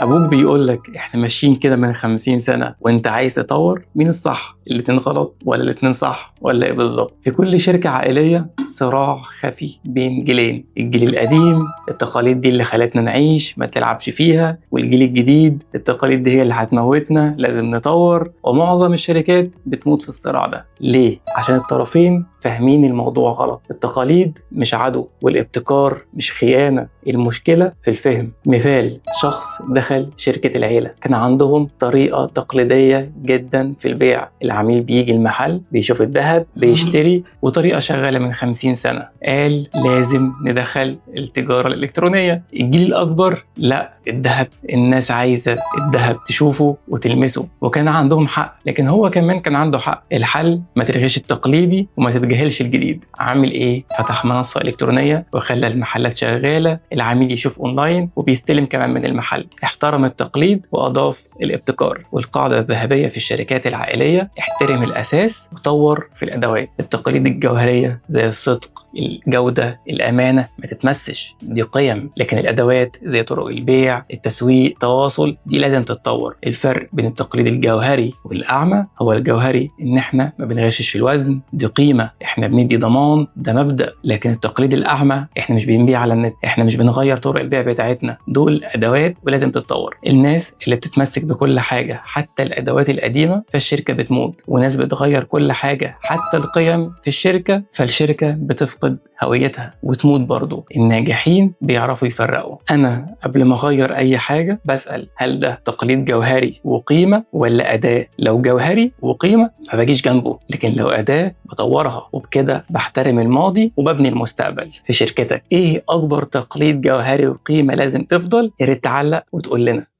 ابوك بيقولك احنا ماشيين كده من 50 سنة وانت عايز تطور، مين الصح؟ الاتنين غلط ولا الاتنين صح ولا ايه بالظبط؟ في كل شركة عائلية صراع خفي بين جيلين، الجيل القديم التقاليد دي اللي خلتنا نعيش ما تلعبش فيها، والجيل الجديد التقاليد دي هي اللي هتموتنا لازم نطور. ومعظم الشركات بتموت في الصراع ده. ليه؟ عشان الطرفين فاهمين الموضوع غلط. التقاليد مش عدو والابتكار مش خيانة، المشكلة في الفهم. مثال: شخص دخل شركة العيلة كان عندهم طريقة تقليدية جدا في البيع، العميل بيجي المحل بيشوف الذهب بيشتري، وطريقة شغالة من 50 سنة. قال لازم ندخل التجارة الإلكترونية. الجيل الأكبر لا، الذهب الناس عايزة الذهب تشوفه وتلمسه، وكان عندهم حق، لكن هو كمان كان عنده حق. الحل ما تلغيش التقليدي وما تتجاهلش الجديد. عامل ايه؟ فتح منصة إلكترونية وخلى المحلات شغالة، العميل يشوف اونلاين وبيستلم كمان من المحل. احترم التقليد واضاف الابتكار. والقاعدة الذهبية في الشركات العائلية: احترم الاساس وطور في الادوات. التقاليد الجوهرية زي الصدق، الجودة، الامانة ما تتمسش، دي قيم. لكن الادوات زي طرق البيع، التسويق، التواصل، دي لازم تتطور. الفرق بين التقليد الجوهري والاعمى: هو الجوهري ان احنا ما بنغشش في الوزن، دي قيمة، احنا بندي ضمان، ده مبدأ. لكن التقليد الاعمى احنا مش بنبيع على النت، احنا مش بنغير طرق البيع بتاعتنا، دول ادوات ولازم تتطور. الناس اللي بتتمسك بكل حاجة حتى الادوات القديمة فالشركة بتموت، وناس بتغير كل حاجة حتى القيم في الشركة فالشركة بتفقد هويتها وتموت برضو. الناجحين بيعرفوا يفرقوا. انا قبل ما اغير اي حاجة بسأل هل ده تقليد جوهري وقيمة ولا اداة؟ لو جوهري وقيمة ما باجيش جنبه، لكن لو اداة بطورها، وبكده بحترم الماضي وببني المستقبل. في شركتك ايه اكبر تقليد جوهري وقيمة لازم تفضل؟ يا ريت تعلق وتقول لنا.